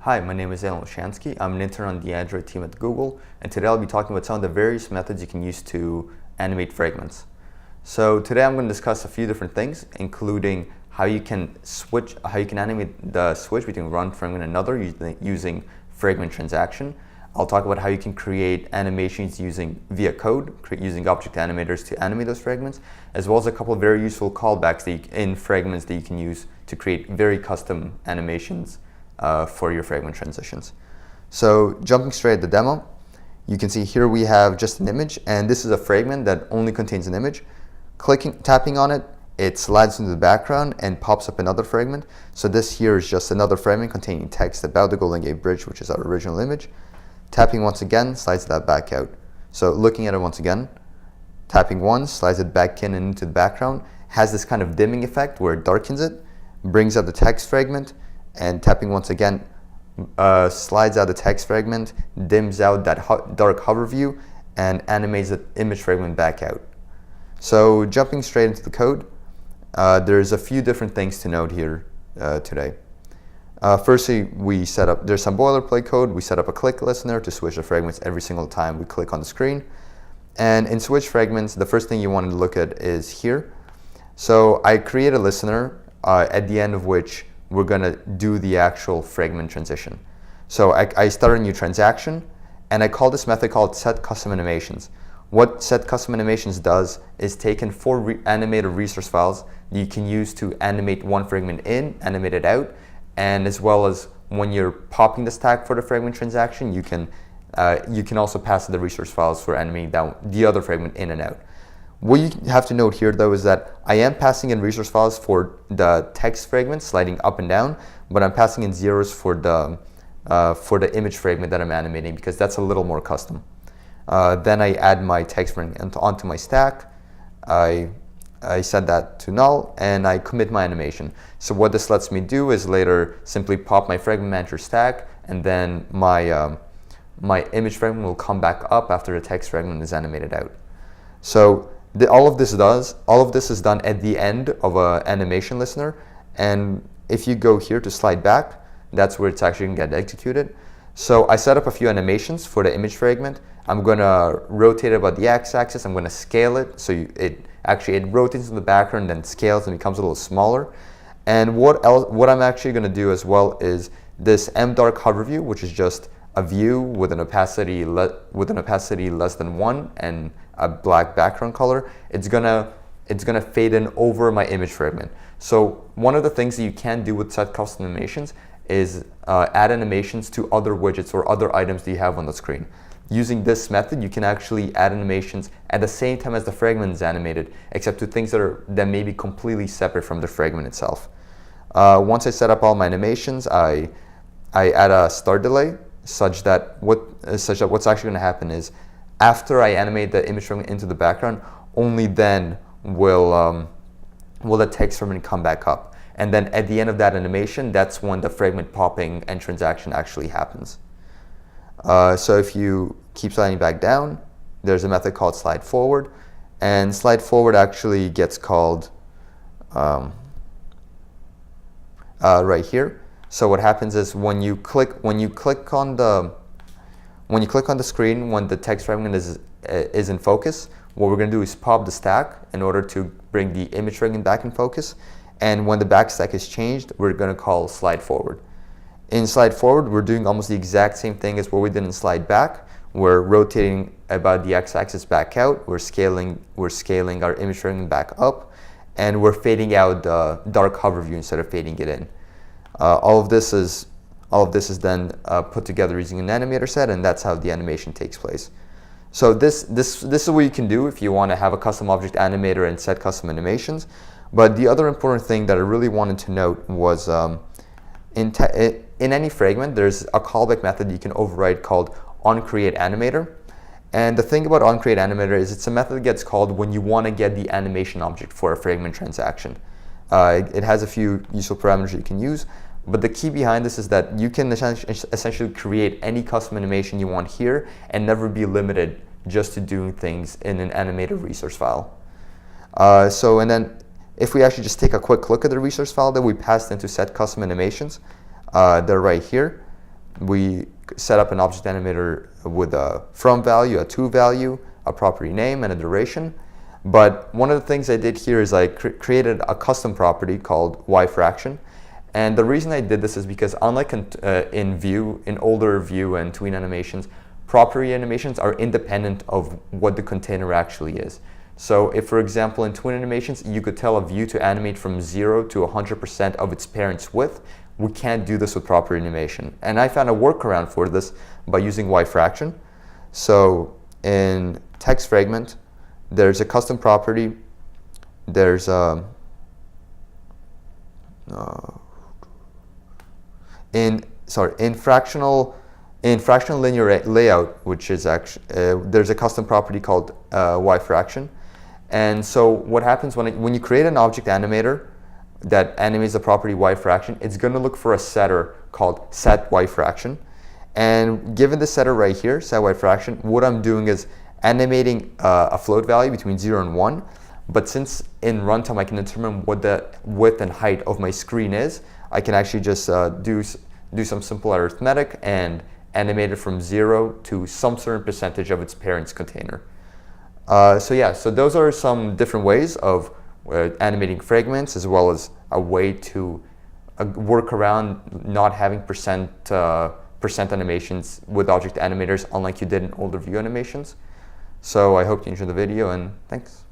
Hi, my name is Alan Lashansky. I'm an intern on the Android team at Google, and today I'll be talking about some of the various methods you can use to animate fragments. So today I'm going to discuss a few different things, including how you can animate the switch between one fragment and another using fragment transaction. I'll talk about how you can create animations via code, using object animators to animate those fragments, as well as a couple of very useful callbacks in fragments that you can use to create very custom animations for your fragment transitions. So jumping straight at the demo, you can see here we have just an image, and this is a fragment that only contains an image. Tapping on it, it slides into the background and pops up another fragment. So this here is just another fragment containing text about the Golden Gate Bridge, which is our original image. Tapping once again slides that back out. So looking at it once again, tapping once slides it back in and into the background, has this kind of dimming effect where it darkens it, brings out the text fragment, and tapping once again slides out the text fragment, dims out that dark hover view, and animates the image fragment back out. So jumping straight into the code, there's a few different things to note here today. Firstly, there's some boilerplate code. We set up a click listener to switch the fragments every single time we click on the screen. And in switch fragments, the first thing you want to look at is here. So I create a listener at the end of which we're going to do the actual fragment transition. So I start a new transaction, and I call this method called setCustomAnimations. What setCustomAnimations does is take in 4 animated resource files that you can use to animate one fragment in, animate it out, and as well as when you're popping the stack for the fragment transaction, you can also pass the resource files for animating down the other fragment in and out. What you have to note here, though, is that I am passing in resource files for the text fragment sliding up and down, but I'm passing in zeros for the image fragment that I'm animating, because that's a little more custom. Then I add my text fragment onto my stack. I set that to null, and I commit my animation. So what this lets me do is later simply pop my fragment manager stack, and then my image fragment will come back up after the text fragment is animated out. So all of this is done at the end of an animation listener, and if you go here to slide back, that's where it's actually going to get executed. So I set up a few animations for the image fragment. I'm going to rotate it about the x-axis. I'm going to scale it so it rotates in the background, then scales and becomes a little smaller. And what I'm actually going to do as well is this mdark hover view, which is just a view with an opacity less than 1 and a black background color. It's gonna fade in over my image fragment. So one of the things that you can do with setCustomAnimations is add animations to other widgets or other items that you have on the screen. Using this method, you can actually add animations at the same time as the fragment is animated, except to things that may be completely separate from the fragment itself. Once I set up all my animations, I add a start delay such that what's actually going to happen is after I animate the image fragment into the background, only then will the text fragment come back up. And then at the end of that animation, that's when the fragment popping and transaction actually happens. So if you keep sliding back down, there's a method called slide forward, and slide forward actually gets called right here. So what happens is when you click on the screen when the text fragment is in focus, what we're going to do is pop the stack in order to bring the image fragment back in focus. And when the back stack is changed, we're going to call slide forward. In slide forward, we're doing almost the exact same thing as what we did in slide back. We're rotating about the x-axis back out. We're scaling our image fragment back up, and we're fading out the dark hover view instead of fading it in. All of this is then put together using an animator set, and that's how the animation takes place. So this is what you can do if you want to have a custom object animator and setCustomAnimations. But the other important thing that I really wanted to note was in any fragment, there's a callback method you can override called onCreateAnimator. And the thing about onCreateAnimator is it's a method that gets called when you want to get the animation object for a fragment transaction. It has a few useful parameters you can use. But the key behind this is that you can essentially create any custom animation you want here and never be limited just to doing things in an animated resource file. And then if we actually just take a quick look at the resource file that we passed into setCustomAnimations, they're right here. we set up an object animator with a from value, a to value, a property name, and a duration. But one of the things I did here is I created a custom property called yFraction. And the reason I did this is because unlike in older Vue and tween animations, property animations are independent of what the container actually is. So if, for example, in tween animations, you could tell a view to animate from 0 to 100% of its parent's width, we can't do this with property animation. And I found a workaround for this by using yFraction. So in text fragment, there's a custom property, there's a in fractional linear layout, which is actually there's a custom property called yFraction. And so what happens when you create an object animator that animates the property yFraction, it's going to look for a setter called set yFraction. And given the setter right here, set yFraction, what I'm doing is animating a float value between 0 and 1. But since in runtime I can determine what the width and height of my screen is, I can actually just do some simple arithmetic and animate it from 0 to some certain percentage of its parent's container. So yeah, so those are some different ways of animating fragments, as well as a way to work around not having percent animations with object animators, unlike you did in older Vue animations. So I hope you enjoyed the video, and thanks.